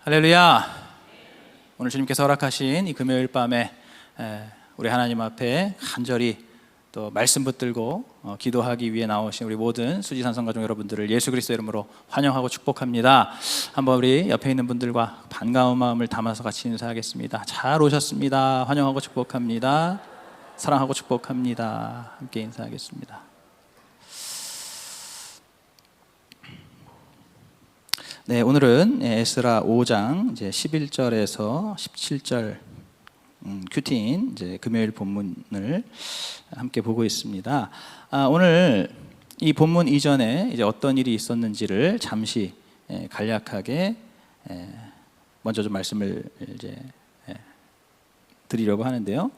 할렐루야. 오늘 주님께서 허락하신 이 금요일 밤에 우리 하나님 앞에 간절히 또 말씀 붙들고 기도하기 위해 나오신 우리 모든 수지산성 가족 여러분들을 예수 그리스도 이름으로 환영하고 축복합니다. 한번 우리 옆에 있는 분들과 반가운 마음을 담아서 같이 인사하겠습니다. 잘 오셨습니다. 환영하고 축복합니다. 사랑하고 축복합니다. 함께 인사하겠습니다. 네, 오늘은 에스라 5장 이제 11절에서 17절 큐티인 이제 금요일 본문을 함께 보고 있습니다. 오늘 이 본문 이전에 이제 어떤 일이 있었는지를 잠시 간략하게 먼저 좀 말씀을 이제 드리려고 하는데요.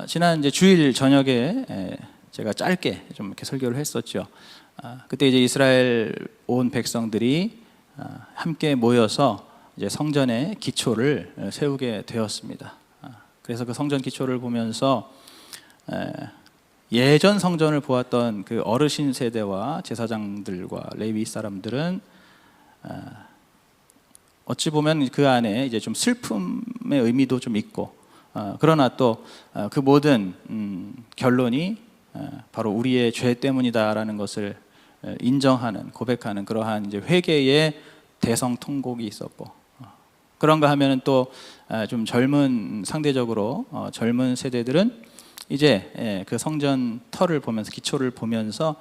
지난 이제 주일 저녁에 제가 짧게 좀 이렇게 설교를 했었죠. 그때 이제 이스라엘 온 백성들이 함께 모여서 이제 성전의 기초를 세우게 되었습니다. 그래서 그 성전 기초를 보면서 예전 성전을 보았던 그 어르신 세대와 제사장들과 레위 사람들은 어찌 보면 그 안에 이제 좀 슬픔의 의미도 좀 있고, 그러나 또 그 모든 결론이 바로 우리의 죄 때문이다라는 것을 인정하는, 고백하는 그러한 이제 회개의 대성통곡이 있었고, 그런가 하면은 또 좀 젊은, 상대적으로 젊은 세대들은 이제 그 성전 터를 보면서, 기초를 보면서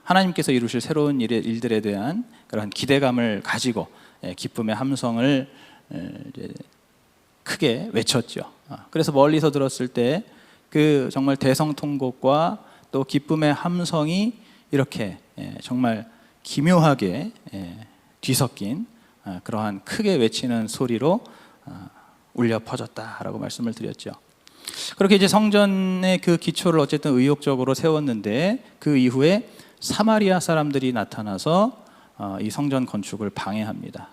하나님께서 이루실 새로운 일들에 대한 그런 기대감을 가지고 기쁨의 함성을 이제 크게 외쳤죠. 그래서 멀리서 들었을 때 그 정말 대성통곡과 또 기쁨의 함성이 이렇게 정말 기묘하게 뒤섞인 그러한 크게 외치는 소리로 울려 퍼졌다라고 말씀을 드렸죠. 그렇게 이제 성전의 그 기초를 어쨌든 의욕적으로 세웠는데, 그 이후에 사마리아 사람들이 나타나서 이 성전 건축을 방해합니다.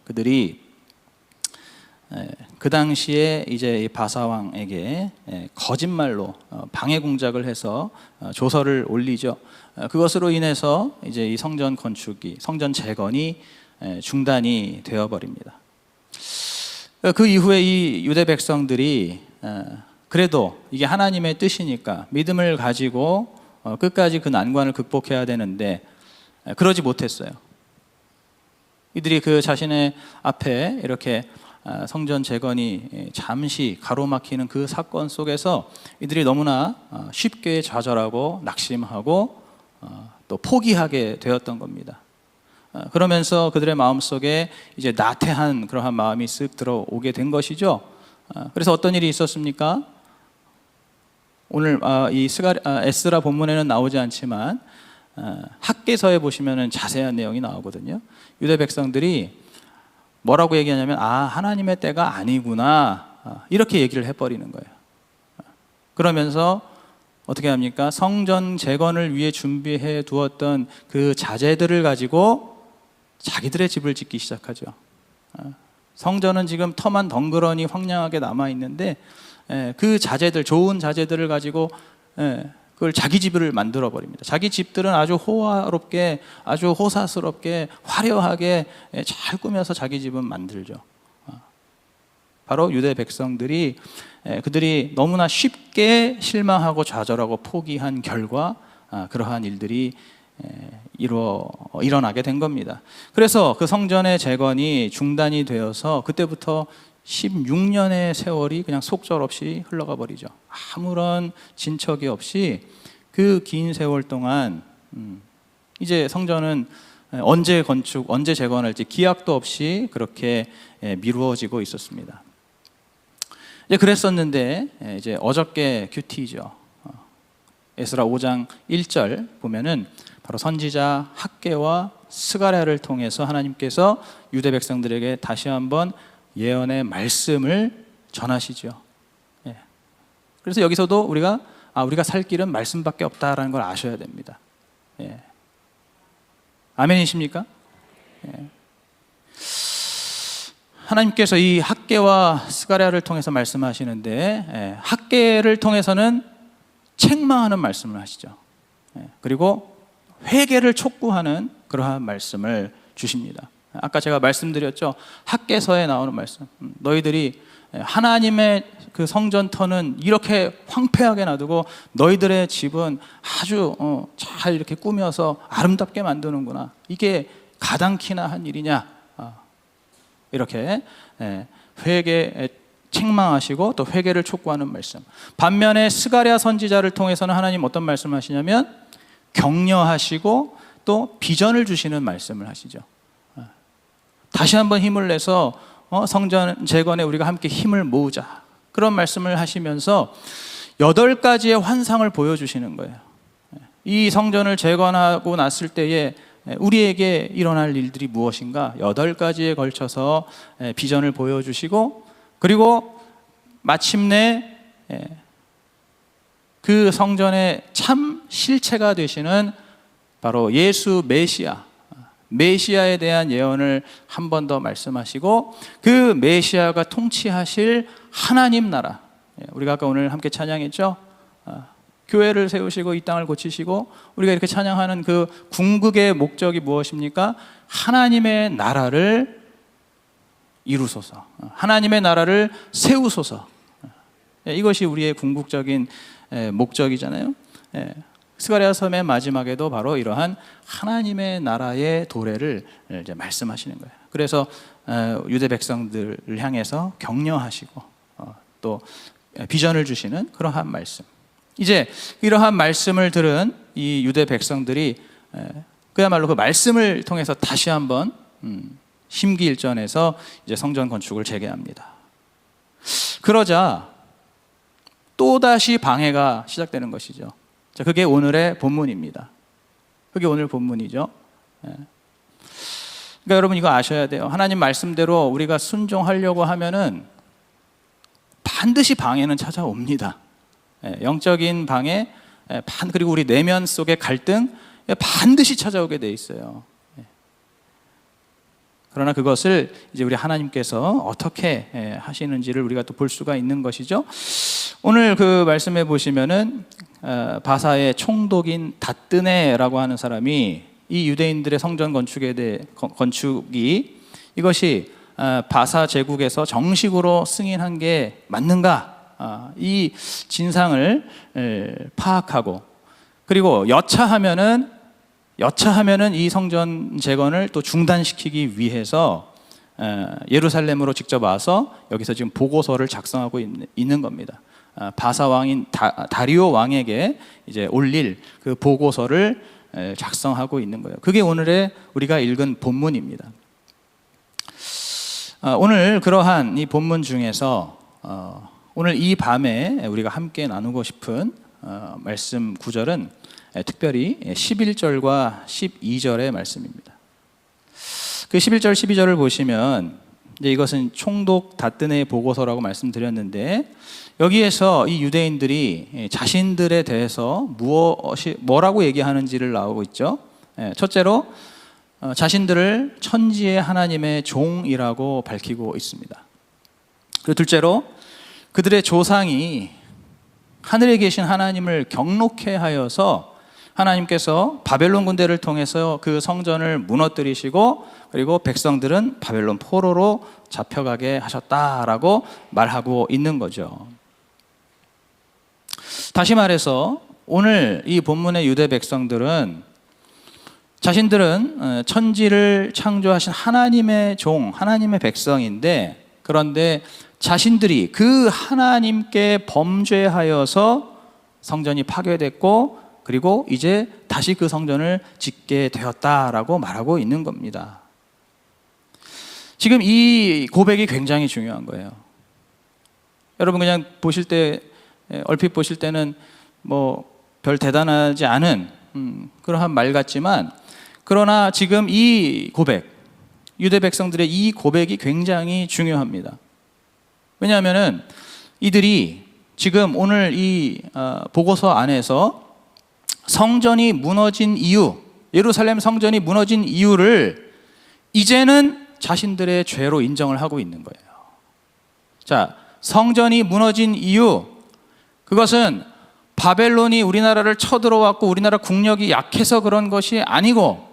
그들이 그 당시에 이제 이 바사 왕에게 거짓말로 방해 공작을 해서 조서를 올리죠. 그것으로 인해서 이제 이 성전 건축이, 성전 재건이 중단이 되어 버립니다. 그 이후에 이 유대 백성들이 그래도 이게 하나님의 뜻이니까 믿음을 가지고 끝까지 그 난관을 극복해야 되는데 그러지 못했어요. 이들이 그 자신의 앞에 이렇게 성전 재건이 잠시 가로막히는 그 사건 속에서 이들이 너무나 쉽게 좌절하고 낙심하고 또 포기하게 되었던 겁니다. 그러면서 그들의 마음속에 이제 나태한 그러한 마음이 쓱 들어오게 된 것이죠. 그래서 어떤 일이 있었습니까? 오늘 이 에스라 본문에는 나오지 않지만 학개서에 보시면은 자세한 내용이 나오거든요. 유대 백성들이 뭐라고 얘기하냐면 하나님의 때가 아니구나, 이렇게 얘기를 해버리는 거예요. 그러면서 어떻게 합니까? 성전 재건을 위해 준비해 두었던 그 자재들을 가지고 자기들의 집을 짓기 시작하죠. 성전은 지금 터만 덩그러니 황량하게 남아있는데 그 자재들, 좋은 자재들을 가지고 그걸 자기 집을 만들어 버립니다. 자기 집들은 아주 호화롭게, 아주 호사스럽게, 화려하게 잘 꾸며서 자기 집은 만들죠. 바로 유대 백성들이 그들이 너무나 쉽게 실망하고 좌절하고 포기한 결과 그러한 일들이 일어나게 된 겁니다. 그래서 그 성전의 재건이 중단이 되어서 그때부터 16년의 세월이 그냥 속절없이 흘러가 버리죠. 아무런 진척이 없이 그 긴 세월 동안 이제 성전은 언제 건축, 언제 재건할지 기약도 없이 그렇게 미루어지고 있었습니다. 이제 그랬었는데 이제 어저께 큐티죠. 에스라 5장 1절 보면은 바로 선지자 학개와 스가랴를 통해서 하나님께서 유대 백성들에게 다시 한번 예언의 말씀을 전하시죠. 그래서 여기서도 우리가 살 길은 말씀밖에 없다라는 걸 아셔야 됩니다. 아멘이십니까? 하나님께서 이 학개와 스가랴를 통해서 말씀하시는데, 학개를 통해서는 책망하는 말씀을 하시죠. 그리고 회개를 촉구하는 그러한 말씀을 주십니다. 아까 제가 말씀드렸죠. 학개서에 나오는 말씀. 너희들이 하나님의 그 성전터는 이렇게 황폐하게 놔두고 너희들의 집은 아주 잘 이렇게 꾸며서 아름답게 만드는구나. 이게 가당키나 한 일이냐. 이렇게 회개 책망하시고 또 회개를 촉구하는 말씀. 반면에 스가랴 선지자를 통해서는 하나님 어떤 말씀을 하시냐면 격려하시고 또 비전을 주시는 말씀을 하시죠. 다시 한번 힘을 내서 성전 재건에 우리가 함께 힘을 모으자, 그런 말씀을 하시면서 8가지의 환상을 보여주시는 거예요. 이 성전을 재건하고 났을 때에 우리에게 일어날 일들이 무엇인가 8가지에 걸쳐서 비전을 보여주시고, 그리고 마침내 그 성전의 참 실체가 되시는 바로 예수 메시아에 대한 예언을 한 번 더 말씀하시고, 그 메시아가 통치하실 하나님 나라, 우리가 아까 오늘 함께 찬양했죠. 교회를 세우시고 이 땅을 고치시고 우리가 이렇게 찬양하는 그 궁극의 목적이 무엇입니까? 하나님의 나라를 이루소서, 하나님의 나라를 세우소서. 이것이 우리의 궁극적인 목적이잖아요. 스가랴 섬의 마지막에도 바로 이러한 하나님의 나라의 도래를 이제 말씀하시는 거예요. 그래서 유대 백성들을 향해서 격려하시고 또 비전을 주시는 그러한 말씀. 이제 이러한 말씀을 들은 이 유대 백성들이 그야말로 그 말씀을 통해서 다시 한번 심기일전에서 이제 성전 건축을 재개합니다. 그러자 또다시 방해가 시작되는 것이죠. 자, 그게 오늘의 본문입니다. 그게 오늘 본문이죠. 그러니까 여러분 이거 아셔야 돼요. 하나님 말씀대로 우리가 순종하려고 하면은 반드시 방해는 찾아옵니다. 영적인 방해, 그리고 우리 내면 속의 갈등 반드시 찾아오게 돼 있어요. 그러나 그것을 이제 우리 하나님께서 어떻게 하시는지를 우리가 또 볼 수가 있는 것이죠. 오늘 그 말씀해 보시면은 바사의 총독인 다뜨네라고 하는 사람이 이 유대인들의 성전 건축이 이것이 바사 제국에서 정식으로 승인한 게 맞는가? 이 진상을 파악하고, 그리고 여차하면은 이 성전 재건을 또 중단시키기 위해서 예루살렘으로 직접 와서 여기서 지금 보고서를 작성하고 있는 겁니다. 바사 왕인 다리오 왕에게 이제 올릴 그 보고서를 작성하고 있는 거예요. 그게 오늘의 우리가 읽은 본문입니다. 오늘 그러한 이 본문 중에서 오늘 이 밤에 우리가 함께 나누고 싶은 말씀 구절은 특별히 11절과 12절의 말씀입니다. 그 11절, 12절을 보시면 이제 이것은 총독 다뜨네의 보고서라고 말씀드렸는데, 여기에서 이 유대인들이 자신들에 대해서 뭐라고 얘기하는지를 나오고 있죠. 첫째로 자신들을 천지의 하나님의 종이라고 밝히고 있습니다. 그리고 둘째로 그들의 조상이 하늘에 계신 하나님을 경록해 하여서 하나님께서 바벨론 군대를 통해서 그 성전을 무너뜨리시고, 그리고 백성들은 바벨론 포로로 잡혀가게 하셨다라고 말하고 있는 거죠. 다시 말해서 오늘 이 본문의 유대 백성들은 자신들은 천지를 창조하신 하나님의 종, 하나님의 백성인데, 그런데 자신들이 그 하나님께 범죄하여서 성전이 파괴됐고, 그리고 이제 다시 그 성전을 짓게 되었다라고 말하고 있는 겁니다. 지금 이 고백이 굉장히 중요한 거예요. 여러분 그냥 보실 때, 얼핏 보실 때는 뭐 별 대단하지 않은 그러한 말 같지만, 그러나 지금 이 고백, 유대 백성들의 이 고백이 굉장히 중요합니다. 왜냐하면은 이들이 지금 오늘 이 보고서 안에서 성전이 무너진 이유, 예루살렘 성전이 무너진 이유를 이제는 자신들의 죄로 인정을 하고 있는 거예요. 자, 성전이 무너진 이유, 그것은 바벨론이 우리나라를 쳐들어왔고 우리나라 국력이 약해서 그런 것이 아니고,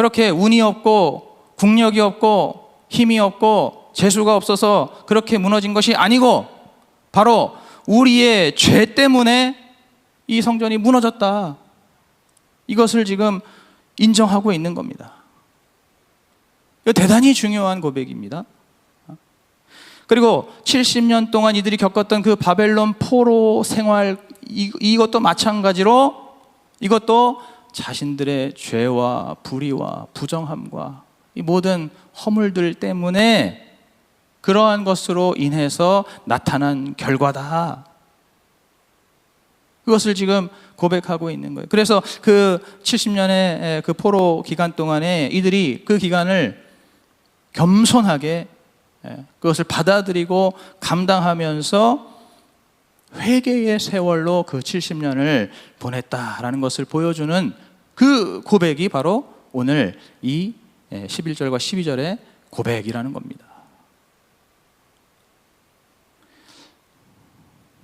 그렇게 운이 없고 국력이 없고 힘이 없고 재수가 없어서 그렇게 무너진 것이 아니고 바로 우리의 죄 때문에 이 성전이 무너졌다. 이것을 지금 인정하고 있는 겁니다. 이거 대단히 중요한 고백입니다. 그리고 70년 동안 이들이 겪었던 그 바벨론 포로 생활, 이것도 마찬가지로 이것도 자신들의 죄와 불의와 부정함과 이 모든 허물들 때문에 그러한 것으로 인해서 나타난 결과다. 그것을 지금 고백하고 있는 거예요. 그래서 그 70년의 그 포로 기간 동안에 이들이 그 기간을 겸손하게 그것을 받아들이고 감당하면서 회개의 세월로 그 70년을 보냈다라는 것을 보여주는 그 고백이 바로 오늘 이 11절과 12절의 고백이라는 겁니다.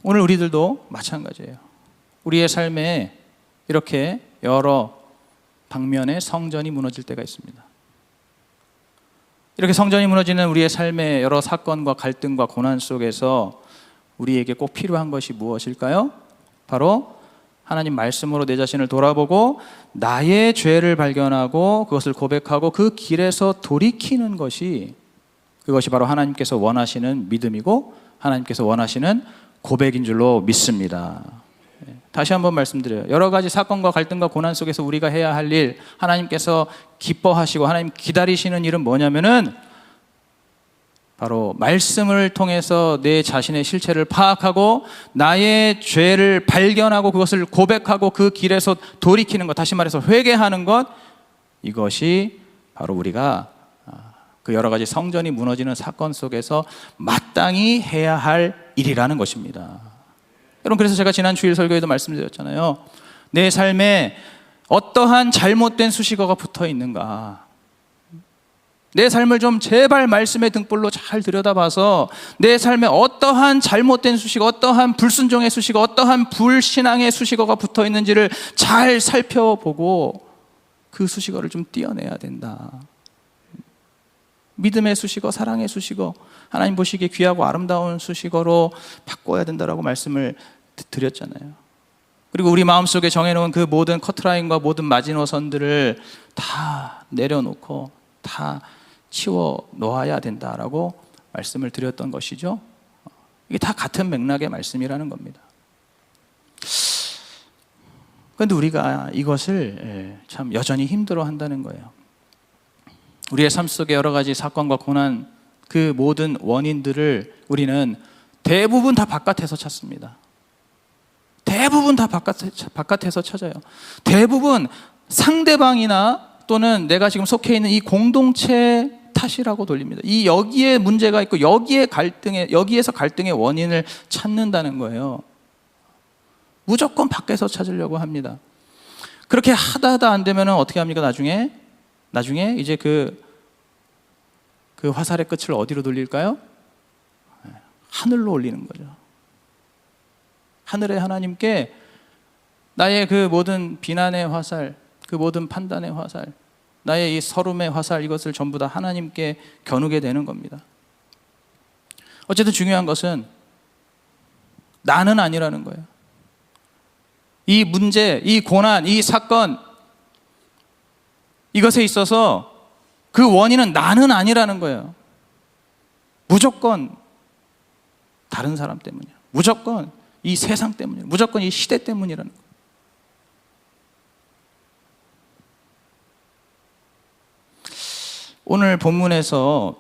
오늘 우리들도 마찬가지예요. 우리의 삶에 이렇게 여러 방면의 성전이 무너질 때가 있습니다. 이렇게 성전이 무너지는 우리의 삶의 여러 사건과 갈등과 고난 속에서 우리에게 꼭 필요한 것이 무엇일까요? 바로 하나님 말씀으로 내 자신을 돌아보고 나의 죄를 발견하고 그것을 고백하고 그 길에서 돌이키는 것이, 그것이 바로 하나님께서 원하시는 믿음이고 하나님께서 원하시는 고백인 줄로 믿습니다. 다시 한번 말씀드려요. 여러 가지 사건과 갈등과 고난 속에서 우리가 해야 할 일, 하나님께서 기뻐하시고 하나님 기다리시는 일은 뭐냐면은 바로 말씀을 통해서 내 자신의 실체를 파악하고 나의 죄를 발견하고 그것을 고백하고 그 길에서 돌이키는 것, 다시 말해서 회개하는 것, 이것이 바로 우리가 그 여러 가지 성전이 무너지는 사건 속에서 마땅히 해야 할 일이라는 것입니다. 여러분, 그래서 제가 지난 주일 설교에도 말씀드렸잖아요. 내 삶에 어떠한 잘못된 수식어가 붙어 있는가, 내 삶을 좀 제발 말씀의 등불로 잘 들여다봐서 내 삶에 어떠한 잘못된 수식어, 어떠한 불순종의 수식어, 어떠한 불신앙의 수식어가 붙어 있는지를 잘 살펴보고 그 수식어를 좀 떼어내야 된다. 믿음의 수식어, 사랑의 수식어, 하나님 보시기에 귀하고 아름다운 수식어로 바꿔야 된다라고 말씀을 드렸잖아요. 그리고 우리 마음속에 정해놓은 그 모든 커트라인과 모든 마지노선들을 다 내려놓고 다 치워 놓아야 된다라고 말씀을 드렸던 것이죠. 이게 다 같은 맥락의 말씀이라는 겁니다. 그런데 우리가 이것을 참 여전히 힘들어 한다는 거예요. 우리의 삶 속에 여러 가지 사건과 고난, 그 모든 원인들을 우리는 대부분 다 바깥에서 찾습니다. 대부분 다 바깥에서 찾아요. 대부분 상대방이나 또는 내가 지금 속해 있는 이 공동체 탓이라고 돌립니다. 여기에 문제가 있고 여기에서 갈등의 원인을 찾는다는 거예요. 무조건 밖에서 찾으려고 합니다. 그렇게 하다 안 되면 어떻게 합니까? 나중에 이제 그 화살의 끝을 어디로 돌릴까요? 하늘로 올리는 거죠. 하늘의 하나님께 나의 그 모든 비난의 화살, 그 모든 판단의 화살, 나의 이 서름의 화살, 이것을 전부 다 하나님께 겨누게 되는 겁니다. 어쨌든 중요한 것은 나는 아니라는 거예요. 이 문제, 이 고난, 이 사건, 이것에 있어서 그 원인은 나는 아니라는 거예요. 무조건 다른 사람 때문이야. 무조건 이 세상 때문이야. 무조건 이 시대 때문이라는 거예요. 오늘 본문에서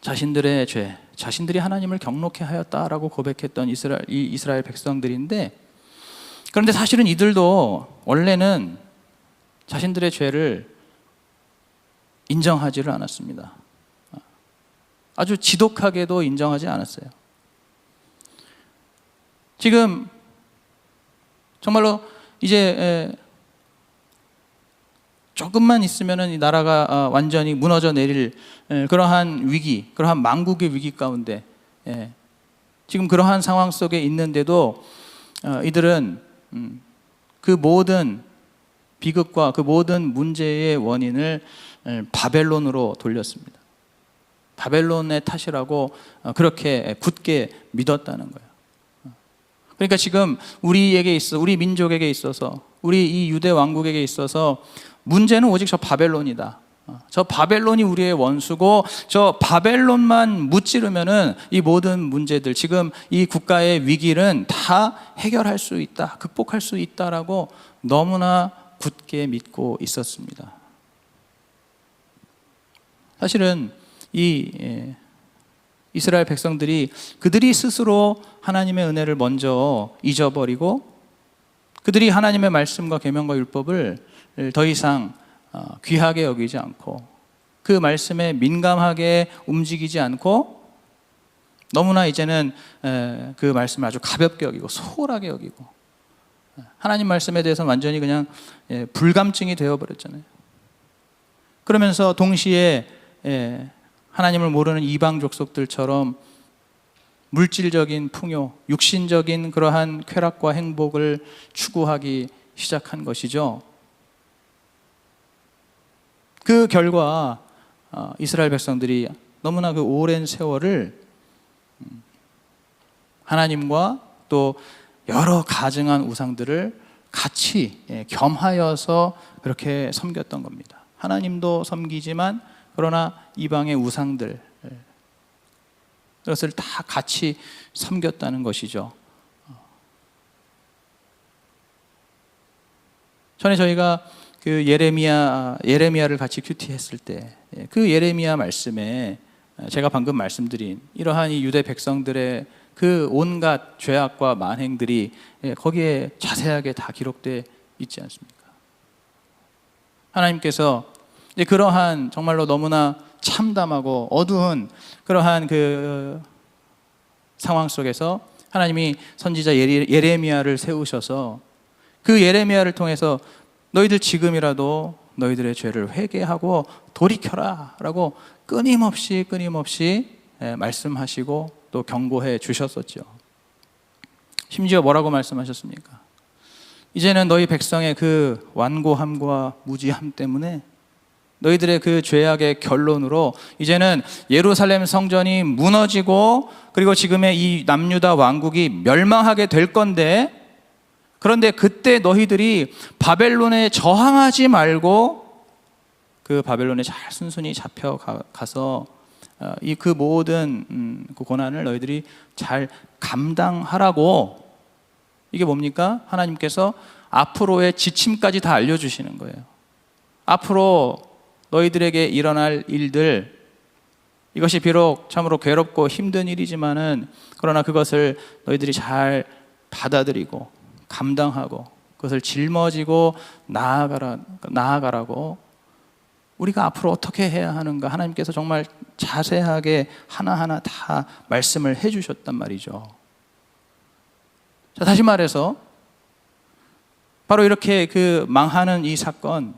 자신들의 죄, 자신들이 하나님을 경록해 하였다라고 고백했던 이스라엘 백성들인데, 그런데 사실은 이들도 원래는 자신들의 죄를 인정하지를 않았습니다. 아주 지독하게도 인정하지 않았어요. 지금 정말로 이제 조금만 있으면은 이 나라가 완전히 무너져 내릴 그러한 위기, 그러한 망국의 위기 가운데 지금 그러한 상황 속에 있는데도 이들은 그 모든 비극과 그 모든 문제의 원인을 바벨론으로 돌렸습니다. 바벨론의 탓이라고 그렇게 굳게 믿었다는 거예요. 그러니까 지금 우리 민족에게 있어서, 우리 이 유대 왕국에게 있어서 문제는 오직 저 바벨론이다. 저 바벨론이 우리의 원수고, 저 바벨론만 무찌르면은 이 모든 문제들, 지금 이 국가의 위기는 다 해결할 수 있다, 극복할 수 있다라고 너무나 굳게 믿고 있었습니다. 사실은 이 이스라엘 백성들이 그들이 스스로 하나님의 은혜를 먼저 잊어버리고, 그들이 하나님의 말씀과 계명과 율법을 더 이상 귀하게 여기지 않고, 그 말씀에 민감하게 움직이지 않고, 너무나 이제는 그 말씀을 아주 가볍게 여기고 소홀하게 여기고, 하나님 말씀에 대해서 완전히 그냥 불감증이 되어버렸잖아요. 그러면서 동시에 하나님을 모르는 이방 족속들처럼 물질적인 풍요, 육신적인 그러한 쾌락과 행복을 추구하기 시작한 것이죠. 그 결과 이스라엘 백성들이 너무나 그 오랜 세월을 하나님과 또 여러 가증한 우상들을 같이 겸하여서 그렇게 섬겼던 겁니다. 하나님도 섬기지만 그러나 이방의 우상들, 그것을 다 같이 섬겼다는 것이죠. 전에 저희가 그 예레미야를 같이 큐티했을 때, 그 예레미야 말씀에 제가 방금 말씀드린 이러한 이 유대 백성들의 그 온갖 죄악과 만행들이 거기에 자세하게 다 기록되어 있지 않습니까? 하나님께서 이제 그러한 정말로 너무나 참담하고 어두운 그러한 그 상황 속에서 하나님이 선지자 예레미야를 세우셔서 그 예레미야를 통해서 너희들 지금이라도 너희들의 죄를 회개하고 돌이켜라 라고 끊임없이 말씀하시고 또 경고해 주셨었죠. 심지어 뭐라고 말씀하셨습니까? 이제는 너희 백성의 그 완고함과 무지함 때문에 너희들의 그 죄악의 결론으로 이제는 예루살렘 성전이 무너지고, 그리고 지금의 이 남유다 왕국이 멸망하게 될 건데, 그런데 그때 너희들이 바벨론에 저항하지 말고 그 바벨론에 잘 순순히 잡혀가서 이 그 모든 그 고난을 너희들이 잘 감당하라고, 이게 뭡니까? 하나님께서 앞으로의 지침까지 다 알려주시는 거예요. 앞으로 너희들에게 일어날 일들, 이것이 비록 참으로 괴롭고 힘든 일이지만은 그러나 그것을 너희들이 잘 받아들이고 감당하고 그것을 짊어지고 나아가라고, 우리가 앞으로 어떻게 해야 하는가 하나님께서 정말 자세하게 하나하나 다 말씀을 해주셨단 말이죠. 자, 다시 말해서 바로 이렇게 그 망하는 이 사건,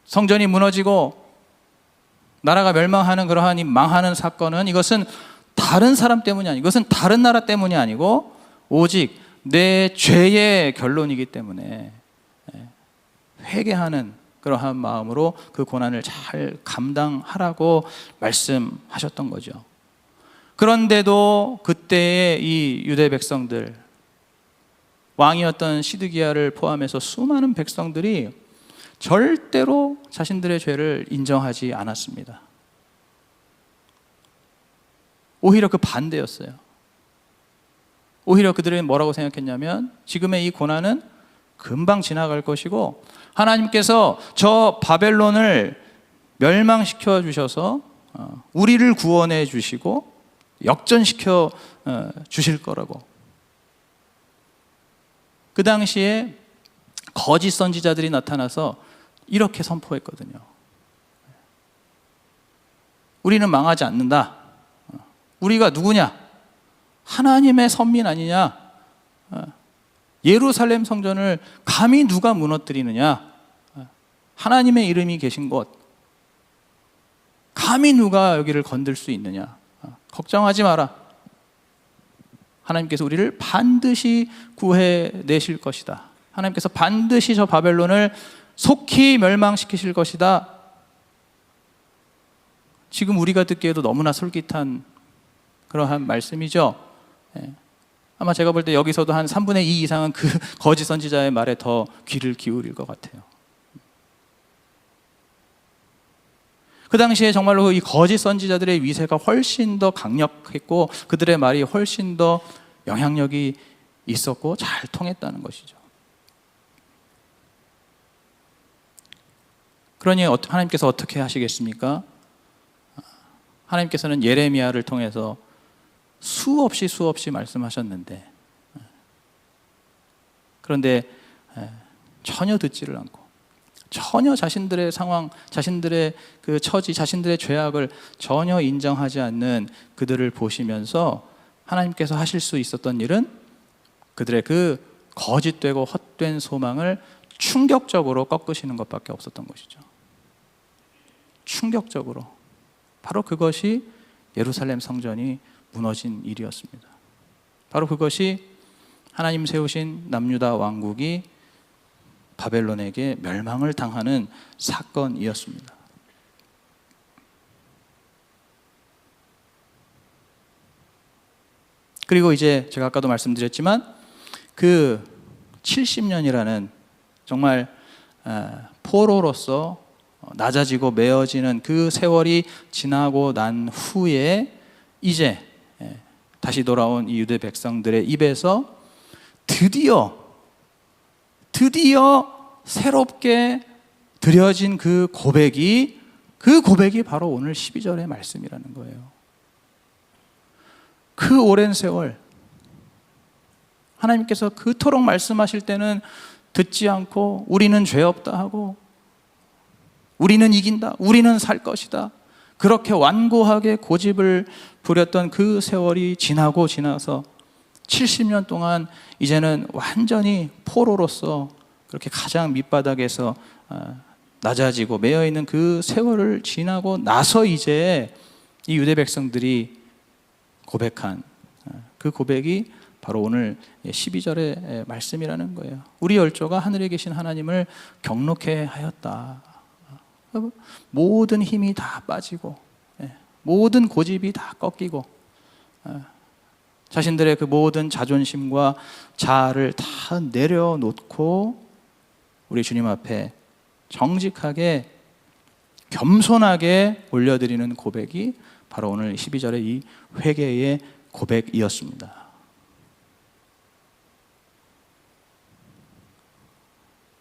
성전이 무너지고 나라가 멸망하는 그러한 이 망하는 사건은, 이것은 다른 사람 때문이 아니고, 이것은 다른 나라 때문이 아니고 오직 내 죄의 결론이기 때문에 회개하는 그러한 마음으로 그 고난을 잘 감당하라고 말씀하셨던 거죠. 그런데도 그때의 이 유대 백성들, 왕이었던 시드기야를 포함해서 수많은 백성들이 절대로 자신들의 죄를 인정하지 않았습니다. 오히려 그 반대였어요. 오히려 그들은 뭐라고 생각했냐면, 지금의 이 고난은 금방 지나갈 것이고 하나님께서 저 바벨론을 멸망시켜 주셔서 우리를 구원해 주시고 역전시켜 주실 거라고. 그 당시에 거짓 선지자들이 나타나서 이렇게 선포했거든요. 우리는 망하지 않는다. 우리가 누구냐? 하나님의 선민 아니냐? 예루살렘 성전을 감히 누가 무너뜨리느냐? 하나님의 이름이 계신 곳, 감히 누가 여기를 건들 수 있느냐? 걱정하지 마라. 하나님께서 우리를 반드시 구해내실 것이다 하나님께서 반드시 저 바벨론을 속히 멸망시키실 것이다. 지금 우리가 듣기에도 너무나 솔깃한 그러한 말씀이죠. 예. 아마 제가 볼 때 여기서도 한 3분의 2 이상은 그 거짓 선지자의 말에 더 귀를 기울일 것 같아요. 그 당시에 정말로 이 거짓 선지자들의 위세가 훨씬 더 강력했고 그들의 말이 훨씬 더 영향력이 있었고 잘 통했다는 것이죠. 그러니 하나님께서 어떻게 하시겠습니까? 하나님께서는 예레미야를 통해서 수없이 말씀하셨는데 그런데 전혀 듣지를 않고 전혀 자신들의 상황, 자신들의 그 처지, 자신들의 죄악을 전혀 인정하지 않는 그들을 보시면서 하나님께서 하실 수 있었던 일은 그들의 그 거짓되고 헛된 소망을 충격적으로 꺾으시는 것밖에 없었던 것이죠. 충격적으로. 바로 그것이 예루살렘 성전이 무너진 일이었습니다. 바로 그것이 하나님 세우신 남유다 왕국이 바벨론에게 멸망을 당하는 사건이었습니다. 그리고 이제 제가 아까도 말씀드렸지만 그 70년이라는 정말 포로로서 낮아지고 메어지는 그 세월이 지나고 난 후에 이제 다시 돌아온 이 유대 백성들의 입에서 드디어 새롭게 드려진 그 고백이 바로 오늘 12절의 말씀이라는 거예요. 그 오랜 세월 하나님께서 그토록 말씀하실 때는 듣지 않고 우리는 죄 없다 하고 우리는 이긴다, 우리는 살 것이다, 그렇게 완고하게 고집을 부렸던 그 세월이 지나서 70년 동안 이제는 완전히 포로로서 그렇게 가장 밑바닥에서 낮아지고 매여있는 그 세월을 지나고 나서 이제 이 유대 백성들이 고백한 그 고백이 바로 오늘 12절의 말씀이라는 거예요. 우리 열조가 하늘에 계신 하나님을 경록해 하였다. 모든 힘이 다 빠지고 모든 고집이 다 꺾이고 자신들의 그 모든 자존심과 자아를 다 내려놓고 우리 주님 앞에 정직하게 겸손하게 올려드리는 고백이 바로 오늘 12절의 이 회개의 고백이었습니다.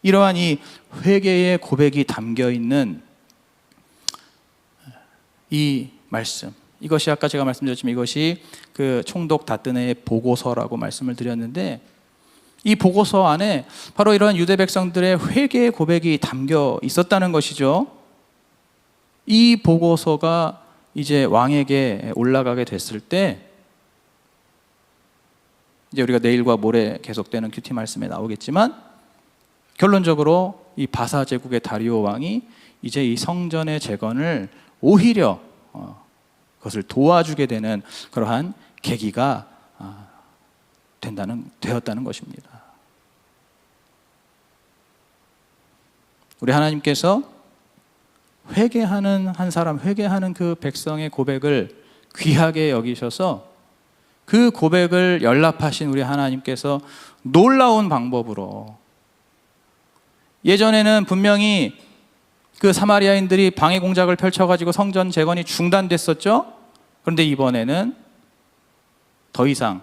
이러한 이 회개의 고백이 담겨있는 이 말씀, 이것이 아까 제가 말씀드렸지만 이것이 그 총독 다뜨네의 보고서라고 말씀을 드렸는데 이 보고서 안에 바로 이런 유대 백성들의 회개의 고백이 담겨 있었다는 것이죠. 이 보고서가 이제 왕에게 올라가게 됐을 때 이제 우리가 내일과 모레 계속되는 큐티 말씀에 나오겠지만 결론적으로 이 바사 제국의 다리오 왕이 이제 이 성전의 재건을 오히려 그것을 도와주게 되는 그러한 계기가 되었다는 것입니다. 우리 하나님께서 회개하는 한 사람, 회개하는 그 백성의 고백을 귀하게 여기셔서 그 고백을 연락하신 우리 하나님께서 놀라운 방법으로 예전에는 분명히 그 사마리아인들이 방해 공작을 펼쳐가지고 성전 재건이 중단됐었죠. 그런데 이번에는 더 이상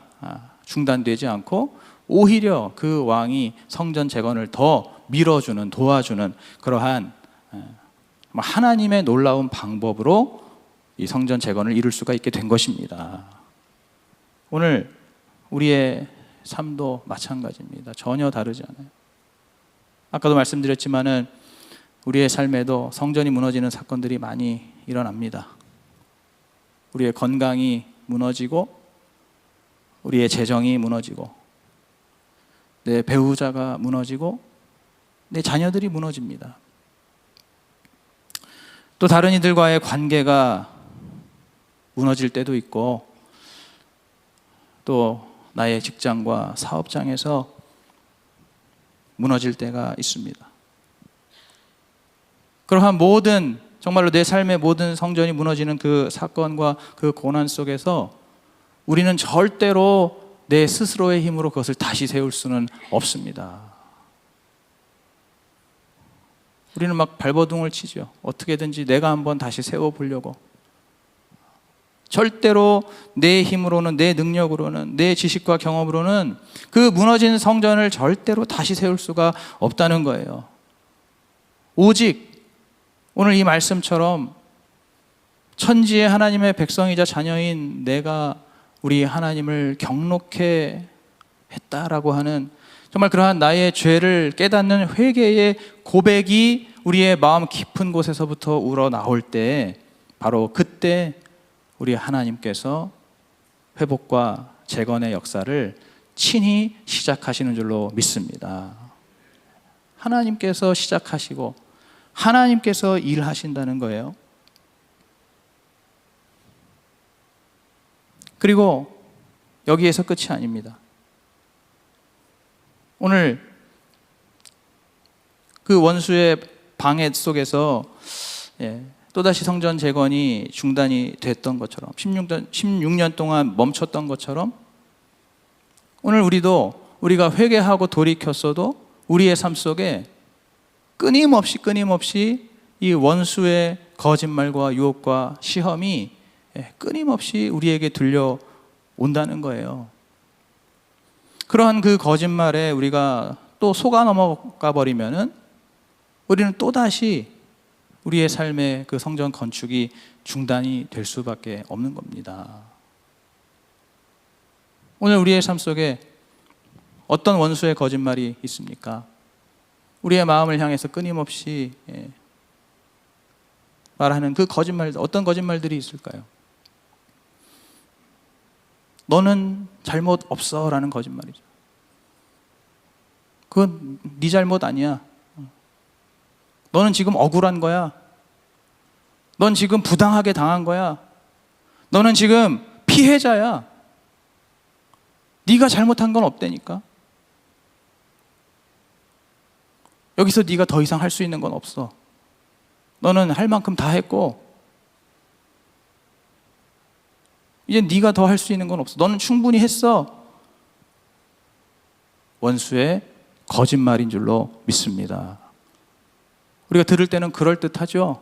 중단되지 않고 오히려 그 왕이 성전 재건을 더 밀어주는, 도와주는 그러한 하나님의 놀라운 방법으로 이 성전 재건을 이룰 수가 있게 된 것입니다. 오늘 우리의 삶도 마찬가지입니다. 전혀 다르지 않아요. 아까도 말씀드렸지만은 우리의 삶에도 성전이 무너지는 사건들이 많이 일어납니다. 우리의 건강이 무너지고 우리의 재정이 무너지고 내 배우자가 무너지고 내 자녀들이 무너집니다. 또 다른 이들과의 관계가 무너질 때도 있고 또 나의 직장과 사업장에서 무너질 때가 있습니다. 그러한 모든, 정말로 내 삶의 모든 성전이 무너지는 그 사건과 그 고난 속에서 우리는 절대로 내 스스로의 힘으로 그것을 다시 세울 수는 없습니다. 우리는 막 발버둥을 치죠. 어떻게든지 내가 한번 다시 세워보려고. 절대로 내 힘으로는, 내 능력으로는, 내 지식과 경험으로는 그 무너진 성전을 절대로 다시 세울 수가 없다는 거예요. 오직 오늘 이 말씀처럼 천지의 하나님의 백성이자 자녀인 내가 우리 하나님을 경록해 했다라고 하는, 정말 그러한 나의 죄를 깨닫는 회개의 고백이 우리의 마음 깊은 곳에서부터 우러나올 때, 바로 그때 우리 하나님께서 회복과 재건의 역사를 친히 시작하시는 줄로 믿습니다. 하나님께서 시작하시고 하나님께서 일하신다는 거예요. 그리고 여기에서 끝이 아닙니다. 오늘 그 원수의 방해 속에서 또다시 성전 재건이 중단이 됐던 것처럼, 16년 동안 멈췄던 것처럼, 오늘 우리가 회개하고 돌이켰어도 우리의 삶 속에 끊임없이 이 원수의 거짓말과 유혹과 시험이 끊임없이 우리에게 들려온다는 거예요. 그러한 그 거짓말에 우리가 또 속아 넘어가 버리면은 우리는 또다시 우리의 삶의 그 성전 건축이 중단이 될 수밖에 없는 겁니다. 오늘 우리의 삶 속에 어떤 원수의 거짓말이 있습니까? 우리의 마음을 향해서 끊임없이 말하는 그 거짓말들, 어떤 거짓말들이 있을까요? 너는 잘못 없어 라는 거짓말이죠. 그건 네 잘못 아니야. 너는 지금 억울한 거야. 넌 지금 부당하게 당한 거야. 너는 지금 피해자야. 네가 잘못한 건 없다니까. 여기서 네가 더 이상 할 수 있는 건 없어. 너는 할 만큼 다 했고 이제 네가 더 할 수 있는 건 없어. 너는 충분히 했어. 원수의 거짓말인 줄로 믿습니다. 우리가 들을 때는 그럴듯하죠.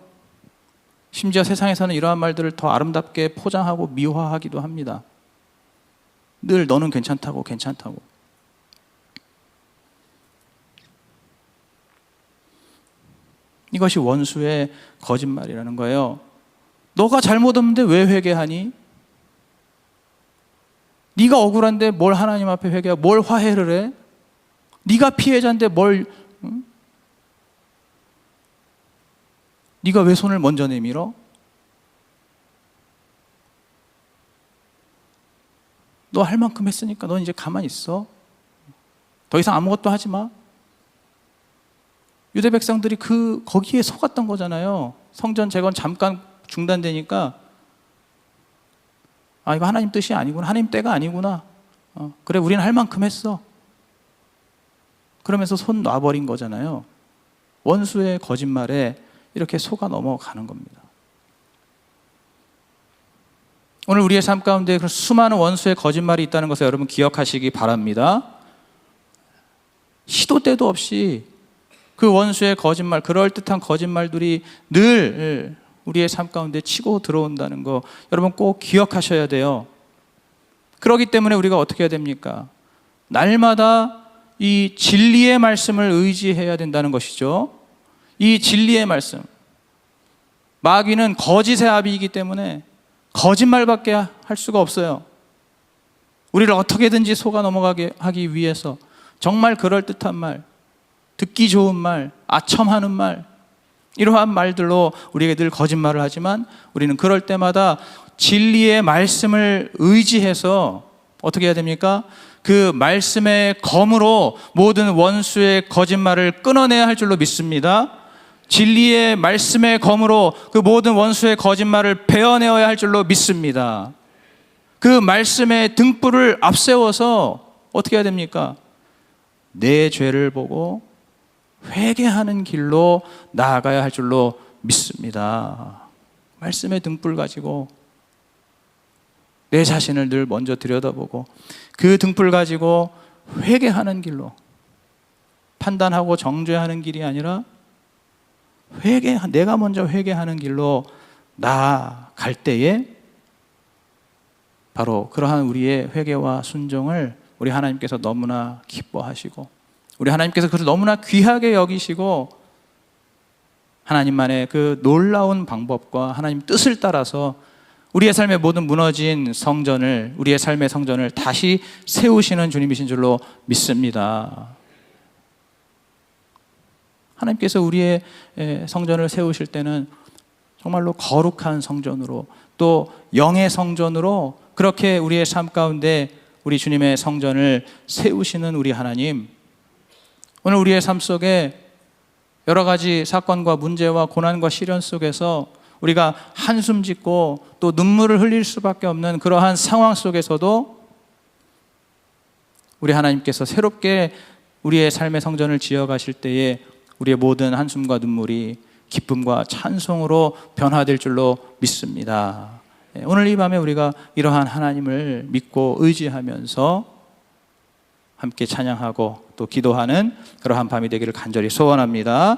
심지어 세상에서는 이러한 말들을 더 아름답게 포장하고 미화하기도 합니다. 늘 너는 괜찮다고. 이것이 원수의 거짓말이라는 거예요. 너가 잘못 없는데 왜 회개하니? 네가 억울한데 뭘 하나님 앞에 회개하고 뭘 화해를 해? 네가 피해자인데 네가 왜 손을 먼저 내밀어? 너 할 만큼 했으니까 넌 이제 가만히 있어. 더 이상 아무것도 하지 마. 유대 백성들이 거기에 속았던 거잖아요. 성전 재건 잠깐 중단되니까 이거 하나님 뜻이 아니구나. 하나님 때가 아니구나. 그래, 우리는 할 만큼 했어. 그러면서 손 놔버린 거잖아요. 원수의 거짓말에 이렇게 속아 넘어가는 겁니다. 오늘 우리의 삶 가운데 그런 수많은 원수의 거짓말이 있다는 것을 여러분 기억하시기 바랍니다. 시도 때도 없이 그 원수의 거짓말, 그럴듯한 거짓말들이 늘 우리의 삶 가운데 치고 들어온다는 거 여러분 꼭 기억하셔야 돼요. 그렇기 때문에 우리가 어떻게 해야 됩니까? 날마다 이 진리의 말씀을 의지해야 된다는 것이죠. 이 진리의 말씀. 마귀는 거짓의 아비이기 때문에 거짓말밖에 할 수가 없어요. 우리를 어떻게든지 속아 넘어가게 하기 위해서 정말 그럴듯한 말, 듣기 좋은 말, 아첨하는 말, 이러한 말들로 우리에게 늘 거짓말을 하지만 우리는 그럴 때마다 진리의 말씀을 의지해서 어떻게 해야 됩니까? 그 말씀의 검으로 모든 원수의 거짓말을 끊어내야 할 줄로 믿습니다. 진리의 말씀의 검으로 그 모든 원수의 거짓말을 베어내어야 할 줄로 믿습니다. 그 말씀의 등불을 앞세워서 어떻게 해야 됩니까? 내 죄를 보고 회개하는 길로 나아가야 할 줄로 믿습니다. 말씀의 등불 가지고 내 자신을 늘 먼저 들여다보고 그 등불 가지고 회개하는 길로, 판단하고 정죄하는 길이 아니라 내가 먼저 회개하는 길로 나아갈 때에 바로 그러한 우리의 회개와 순종을 우리 하나님께서 너무나 기뻐하시고 우리 하나님께서 그것을 너무나 귀하게 여기시고 하나님만의 그 놀라운 방법과 하나님 뜻을 따라서 우리의 삶의 모든 무너진 성전을, 우리의 삶의 성전을 다시 세우시는 주님이신 줄로 믿습니다. 하나님께서 우리의 성전을 세우실 때는 정말로 거룩한 성전으로, 또 영의 성전으로 그렇게 우리의 삶 가운데 우리 주님의 성전을 세우시는 우리 하나님, 오늘 우리의 삶 속에 여러 가지 사건과 문제와 고난과 시련 속에서 우리가 한숨 짓고 또 눈물을 흘릴 수밖에 없는 그러한 상황 속에서도 우리 하나님께서 새롭게 우리의 삶의 성전을 지어가실 때에 우리의 모든 한숨과 눈물이 기쁨과 찬송으로 변화될 줄로 믿습니다. 오늘 이 밤에 우리가 이러한 하나님을 믿고 의지하면서 함께 찬양하고 또 기도하는 그러한 밤이 되기를 간절히 소원합니다.